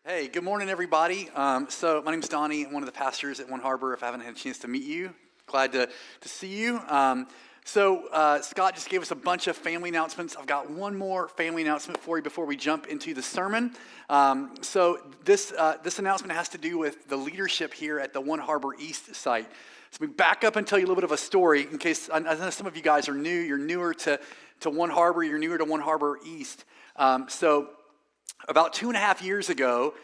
Hey, good morning, everybody. So my name's Donnie. I'm one of the pastors at One Harbor. If I haven't had a chance to meet you, glad to see you. Scott just gave us a bunch of family announcements. I've got one more family announcement for you before we jump into the sermon. This announcement has to do with the leadership here at the One Harbor East site. So we back up and tell you a little bit of a story in case I know some of you guys are new. You're newer to One Harbor. You're newer to One Harbor East. About 2.5 years ago,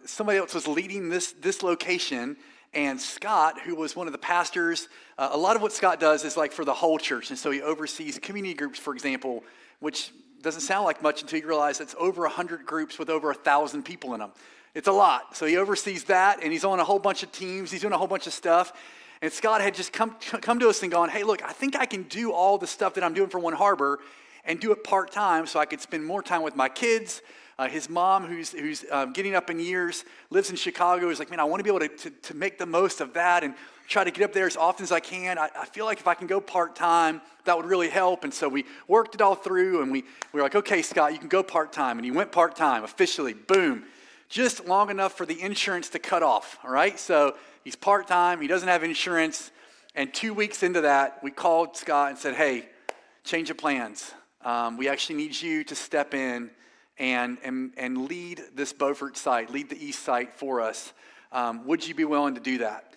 somebody else was leading this location, and Scott, who was one of the pastors, a lot of what Scott does is like for the whole church, and so he oversees community groups, for example, which doesn't sound like much until you realize it's over 100 groups with over 1,000 people in them. It's a lot. So he oversees that, and he's on a whole bunch of teams. He's doing a whole bunch of stuff, and Scott had just come to us and gone, hey, look, I think I can do all the stuff that I'm doing for One Harbor and do it part-time so I could spend more time with my kids. His mom, who's getting up in years, lives in Chicago, is like, man, I want to be able to make the most of that and try to get up there as often as I can. I feel like if I can go part-time, that would really help. And so we worked it all through, and we were like, okay, Scott, you can go part-time. And he went part-time, officially, boom. Just long enough for the insurance to cut off, all right? So he's part-time, he doesn't have insurance, and 2 weeks into that, we called Scott and said, hey, change of plans. We actually need you to step in and lead this Beaufort site, lead the East site for us. Would you be willing to do that?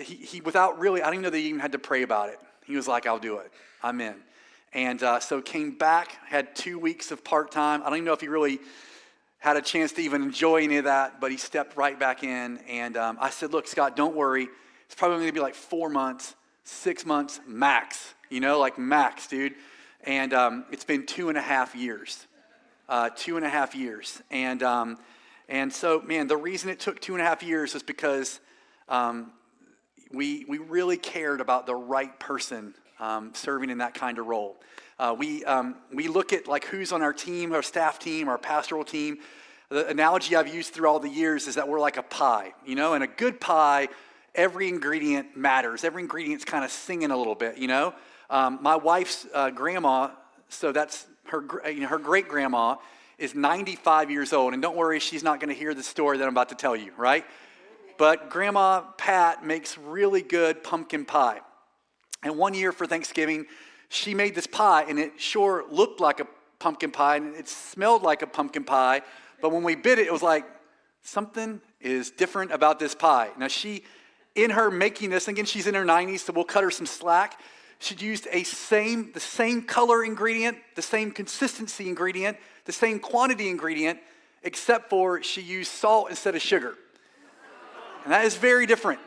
He without really, I don't even know that he even had to pray about it. He was like, I'll do it. I'm in. And so came back, had 2 weeks of part-time. I don't even know if he really had a chance to even enjoy any of that, but he stepped right back in. And I said, look, Scott, don't worry. It's probably going to be like 4 months, 6 months max, like max, dude. And it's been 2.5 years, 2.5 years. And so, man, the reason it took 2.5 years is because we really cared about the right person serving in that kind of role. We look at like who's on our team, our staff team, our pastoral team. The analogy I've used through all the years is that we're like a pie, and a good pie, every ingredient matters. Every ingredient's kind of singing a little bit, My wife's grandma, so that's her great-grandma, is 95 years old. And don't worry, she's not going to hear the story that I'm about to tell you, right? But Grandma Pat makes really good pumpkin pie. And one year for Thanksgiving, she made this pie, and it sure looked like a pumpkin pie, and it smelled like a pumpkin pie. But when we bit it, it was like, something is different about this pie. Now, in her making this, again, she's in her 90s, so we'll cut her some slack. She used the same color ingredient, the same consistency ingredient, the same quantity ingredient, except for she used salt instead of sugar. And that is very different.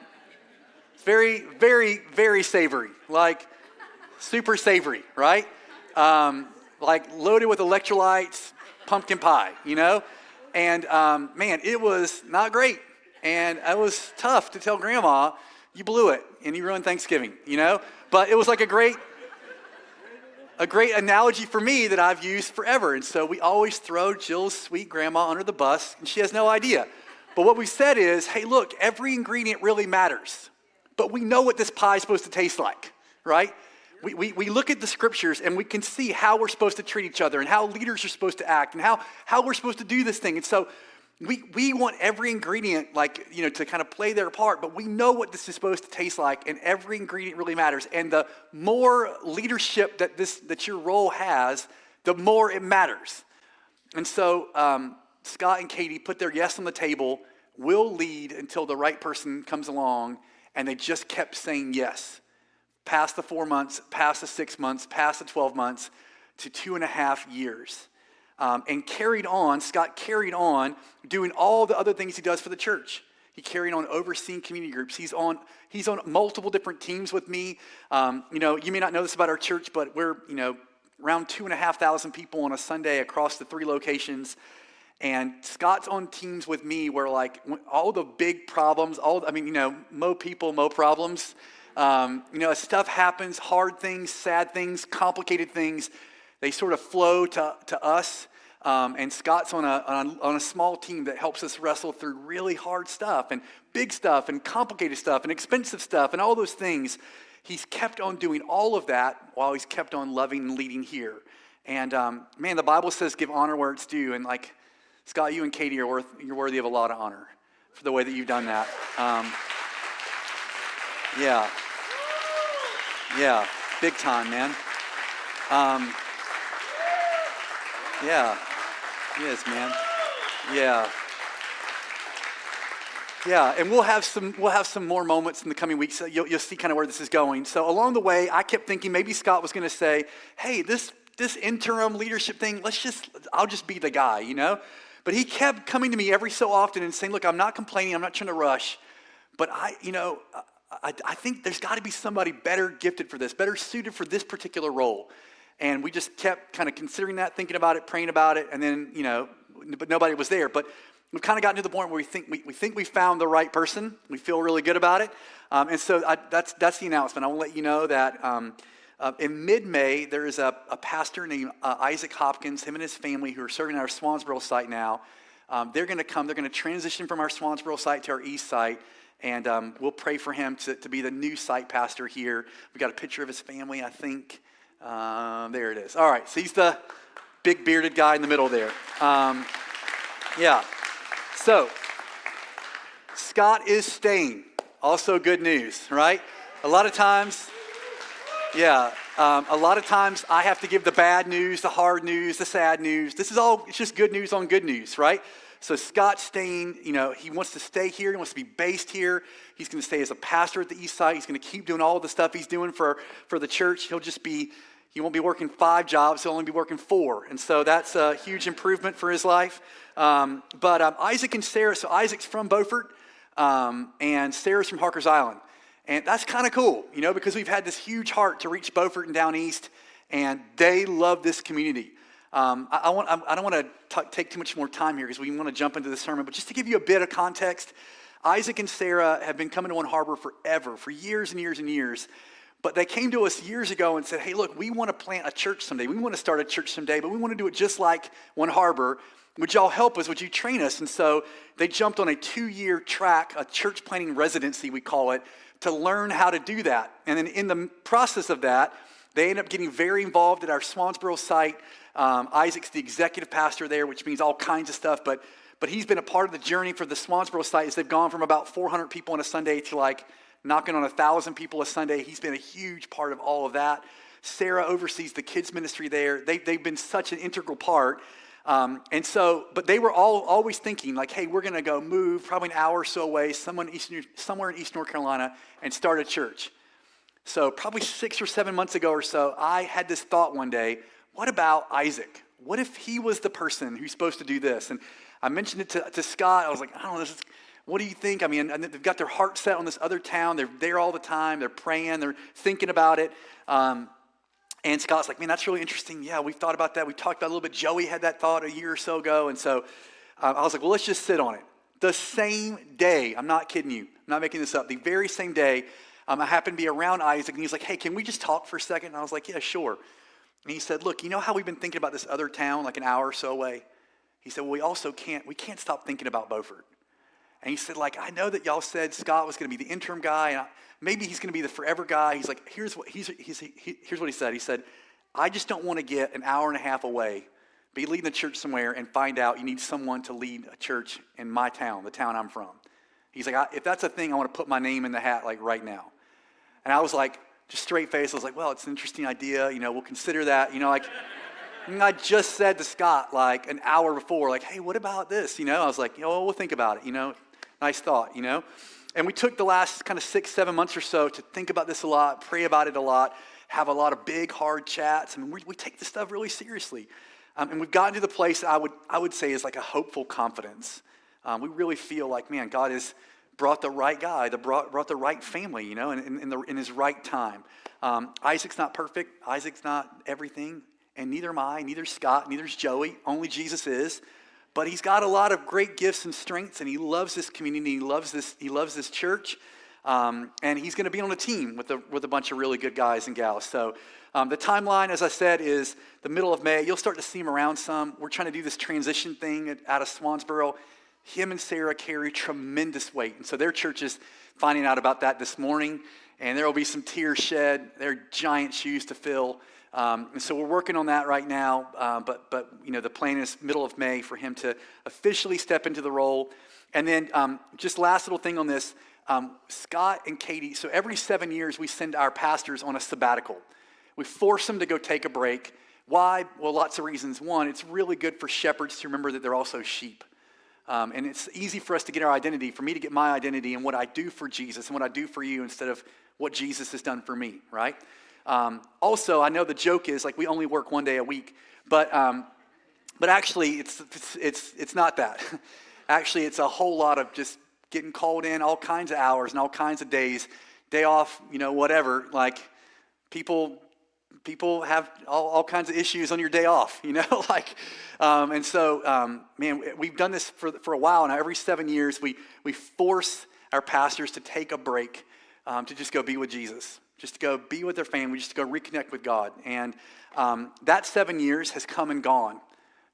It's very, very, very savory, like super savory, right? Like loaded with electrolytes, pumpkin pie, And man, it was not great. And it was tough to tell Grandma, you blew it and you ruined Thanksgiving, But it was like a great analogy for me that I've used forever. And so we always throw Jill's sweet grandma under the bus, and she has no idea. But what we said is, hey, look, every ingredient really matters. But we know what this pie is supposed to taste like, right? We look at the scriptures and we can see how we're supposed to treat each other and how leaders are supposed to act and how we're supposed to do this thing. And so we want every ingredient, to kind of play their part, but we know what this is supposed to taste like, and every ingredient really matters. And the more leadership that your role has, the more it matters. And so Scott and Katie put their yes on the table. We'll lead until the right person comes along, and they just kept saying yes. Past the 4 months, past the 6 months, past the 12 months, to 2.5 years. And Scott carried on doing all the other things he does for the church. He carried on overseeing community groups. He's on multiple different teams with me. You may not know this about our church, but we're, around 2,500 people on a Sunday across the 3 locations. And Scott's on teams with me where all the big problems, mo people, mo problems. As stuff happens, hard things, sad things, complicated things, they sort of flow to us, and Scott's on a small team that helps us wrestle through really hard stuff and big stuff and complicated stuff and expensive stuff and all those things. He's kept on doing all of that while he's kept on loving and leading here. And man, the Bible says give honor where it's due. And like, Scott, you and Katie you're worthy of a lot of honor for the way that you've done that. Yeah, big time, man. Yeah, yes, man. Yeah, and we'll have some more moments in the coming weeks. You'll see kind of where this is going. So along the way, I kept thinking maybe Scott was going to say, "Hey, this interim leadership thing, I'll just be the guy, you know." But he kept coming to me every so often and saying, "Look, I'm not complaining. I'm not trying to rush, but I think there's got to be somebody better gifted for this, better suited for this particular role." And we just kept kind of considering that, thinking about it, praying about it, and then, but nobody was there. But we've kind of gotten to the point where we think we found the right person. We feel really good about it. And so that's the announcement. I want to let you know that in mid-May, there is a pastor named Isaac Hopkins, him and his family, who are serving at our Swansboro site now. They're going to come. They're going to transition from our Swansboro site to our east site. And we'll pray for him to be the new site pastor here. We got a picture of his family, I think. There it is. All right, so he's the big bearded guy in the middle there. Yeah. So, Scott is staying. Also good news, right? A lot of times I have to give the bad news, the hard news, the sad news. It's just good news on good news, right? So Scott's staying, he wants to stay here. He wants to be based here. He's going to stay as a pastor at the East Side. He's going to keep doing all the stuff he's doing for the church. He won't be working 5 jobs. He'll only be working 4. And so that's a huge improvement for his life. But Isaac and Sarah, so Isaac's from Beaufort, and Sarah's from Harkers Island. And that's kind of cool, because we've had this huge heart to reach Beaufort and down east, and they love this community. I don't want to take too much more time here because we want to jump into the sermon, but just to give you a bit of context, Isaac and Sarah have been coming to One Harbor forever, for years and years and years. But they came to us years ago and said, "Hey, look, we want to plant a church someday. We want to start a church someday, but we want to do it just like One Harbor. Would y'all help us? Would you train us?" And so they jumped on a 2-year track, a church planting residency, we call it, to learn how to do that. And then in the process of that, they ended up getting very involved at our Swansboro site. Isaac's the executive pastor there, which means all kinds of stuff. But he's been a part of the journey for the Swansboro site as they've gone from about 400 people on a Sunday to like knocking on 1,000 people a Sunday. He's been a huge part of all of that. Sarah oversees the kids ministry there. They've been such an integral part. But they were always thinking like, hey, we're going to go move probably an hour or so away, somewhere in East North Carolina, and start a church. So probably 6 or 7 months ago or so, I had this thought one day, what about Isaac? What if he was the person who's supposed to do this? And I mentioned it to Scott. I was like, I don't know, what do you think? I mean, they've got their heart set on this other town. They're there all the time. They're praying. They're thinking about it. And Scott's like, man, that's really interesting. Yeah, we've thought about that. We talked about it a little bit. Joey had that thought a year or so ago. And so I was like, well, let's just sit on it. The same day, I'm not kidding you. I'm not making this up. The very same day, I happened to be around Isaac. And he's like, hey, can we just talk for a second? And I was like, yeah, sure. And he said, look, you know how we've been thinking about this other town like an hour or so away? He said, well, we can't stop thinking about Beaufort. And he said, like, I know that y'all said Scott was going to be the interim guy, and maybe he's going to be the forever guy. He's like, here's what he said. He said, I just don't want to get an hour and a half away, be leading the church somewhere, and find out you need someone to lead a church in my town, the town I'm from. He's like, if that's a thing, I want to put my name in the hat like right now. And I was like, just straight face. I was like, well, it's an interesting idea. We'll consider that. I just said to Scott like an hour before, like, hey, what about this? I was like, we'll think about it. Nice thought, And we took the last kind of 6-7 months or so to think about this a lot, pray about it a lot, have a lot of big, hard chats. I mean, we take this stuff really seriously. And we've gotten to the place I would say is like a hopeful confidence. We really feel like, man, God has brought the right guy, brought the right family, in his right time. Isaac's not perfect. Isaac's not everything. And neither am I, neither's Scott, neither's Joey. Only Jesus is. But he's got a lot of great gifts and strengths, and he loves this community. He loves this church, and he's going to be on a team with a bunch of really good guys and gals. So the timeline, as I said, is the middle of May. You'll start to see him around some. We're trying to do this transition thing out of Swansboro. Him and Sarah carry tremendous weight, and so their church is finding out about that this morning, and there will be some tears shed. They're giant shoes to fill. And so we're working on that right now. But the plan is middle of May for him to officially step into the role. And then just last little thing on this, Scott and Katie, so every 7 years we send our pastors on a sabbatical. We force them to go take a break. Why? Well, lots of reasons. One, it's really good for shepherds to remember that they're also sheep. And it's easy for us to get our identity, for me to get my identity in what I do for Jesus and what I do for you instead of what Jesus has done for me, right? Also, I know the joke is like we only work 1 day a week, but actually it's not that. Actually, it's a whole lot of just getting called in all kinds of hours and all kinds of days, day off, whatever. Like people have all kinds of issues on your day off, and so, man, we've done this for a while now. Every 7 years, we force our pastors to take a break, to just go be with Jesus, just to go be with their family, just to go reconnect with God. And that 7 years has come and gone.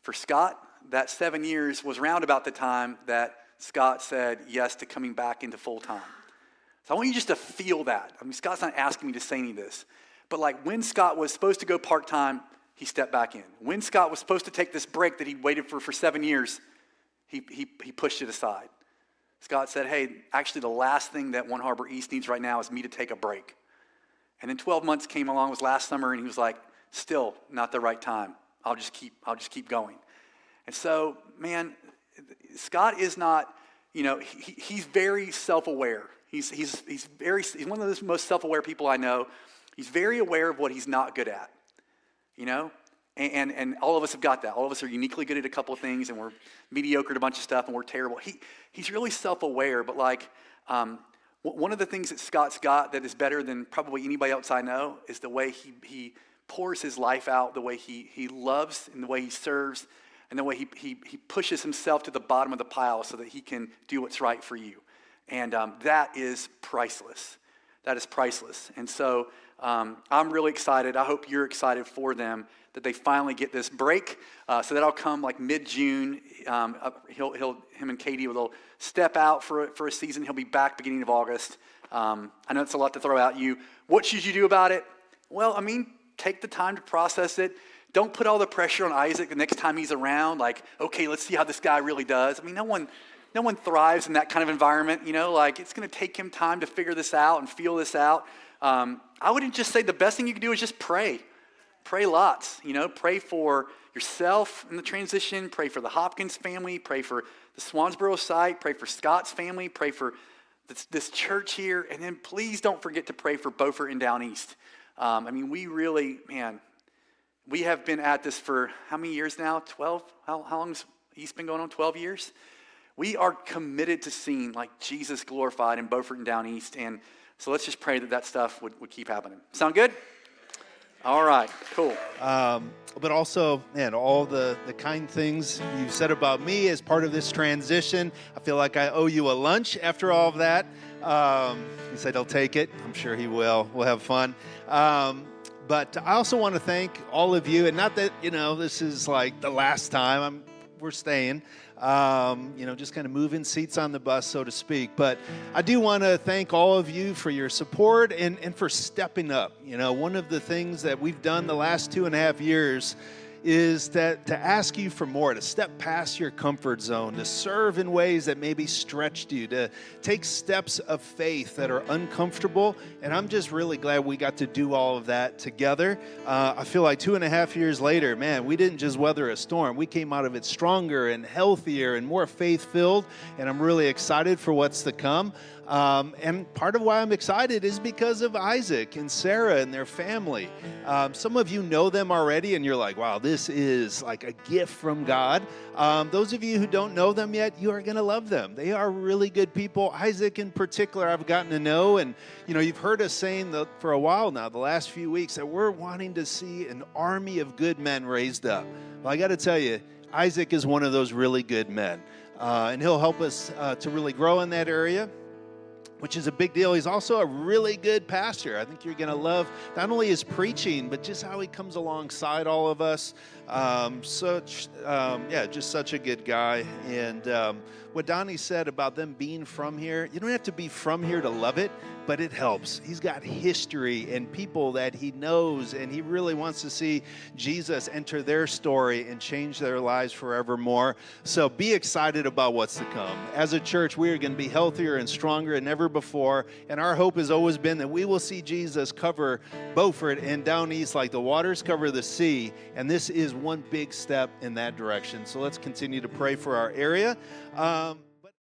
For Scott, that 7 years was around about the time that Scott said yes to coming back into full time. So I want you just to feel that. I mean, Scott's not asking me to say any of this. But like when Scott was supposed to go part-time, he stepped back in. When Scott was supposed to take this break that he'd waited for 7 years, he pushed it aside. Scott said, hey, actually the last thing that One Harbor East needs right now is me to take a break. And then 12 months came along, it was last summer, and he was like, still not the right time. I'll just keep going. And so, man, Scott is not, he's very self-aware. He's one of those most self-aware people I know. He's very aware of what he's not good at, and all of us have got that. All of us are uniquely good at a couple of things, and we're mediocre at a bunch of stuff, and we're terrible. He's really self-aware, but one of the things that Scott's got that is better than probably anybody else I know is the way he pours his life out, the way he loves, and the way he serves, and the way he pushes himself to the bottom of the pile so that he can do what's right for you. And that is priceless. That is priceless. And so I'm really excited. I hope you're excited for them that they finally get this break. So that'll come like mid-June. Him and Katie will step out for a season. He'll be back beginning of August. I know it's a lot to throw at you. What should you do about it? Well, take the time to process it. Don't put all the pressure on Isaac the next time he's around. Like, okay, let's see how this guy really does. No one thrives in that kind of environment. It's going to take him time to figure this out and feel this out. I wouldn't just say the best thing you can do is just pray. Pray lots, pray for yourself in the transition, pray for the Hopkins family, pray for the Swansboro site, pray for Scott's family, pray for this church here, and then please don't forget to pray for Beaufort and Down East. We really, we have been at this for how many years now? 12? How long's East been going on? 12 years? We are committed to seeing like Jesus glorified in Beaufort and Down East, and so let's just pray that stuff would keep happening. Sound good? All right, cool. But also, man, all the kind things you said about me as part of this transition. I feel like I owe you a lunch after all of that. He said he'll take it. I'm sure he will. We'll have fun. But I also want to thank all of you, and not that, this is like the last time we're staying. Just kind of moving seats on the bus, so to speak. But I do want to thank all of you for your support and for stepping up. One of the things that we've done the last 2.5 years is that to ask you for more, to step past your comfort zone, to serve in ways that maybe stretched you, to take steps of faith that are uncomfortable. And I'm just really glad we got to do all of that together. I feel like 2.5 years later, man, we didn't just weather a storm. We came out of it stronger and healthier and more faith-filled. And I'm really excited for what's to come. And part of why I'm excited is because of Isaac and Sarah and their family. Some of you know them already, and you're like, wow, this is like a gift from God. Those of you who don't know them yet, you are going to love them. They are really good people. Isaac in particular, I've gotten to know, and you've heard us saying for a while now, the last few weeks, that we're wanting to see an army of good men raised up. Well, I got to tell you, Isaac is one of those really good men, and he'll help us to really grow in that area, which is a big deal. He's also a really good pastor. I think you're going to love not only his preaching, but just how he comes alongside all of us. Just such a good guy. And what Donnie said about them being from here, you don't have to be from here to love it. but it helps. He's got history and people that he knows, and he really wants to see Jesus enter their story and change their lives forevermore. So be excited about what's to come. As a church, we are going to be healthier and stronger than ever before, and our hope has always been that we will see Jesus cover Beaufort and down east like the waters cover the sea, and this is one big step in that direction. So let's continue to pray for our area.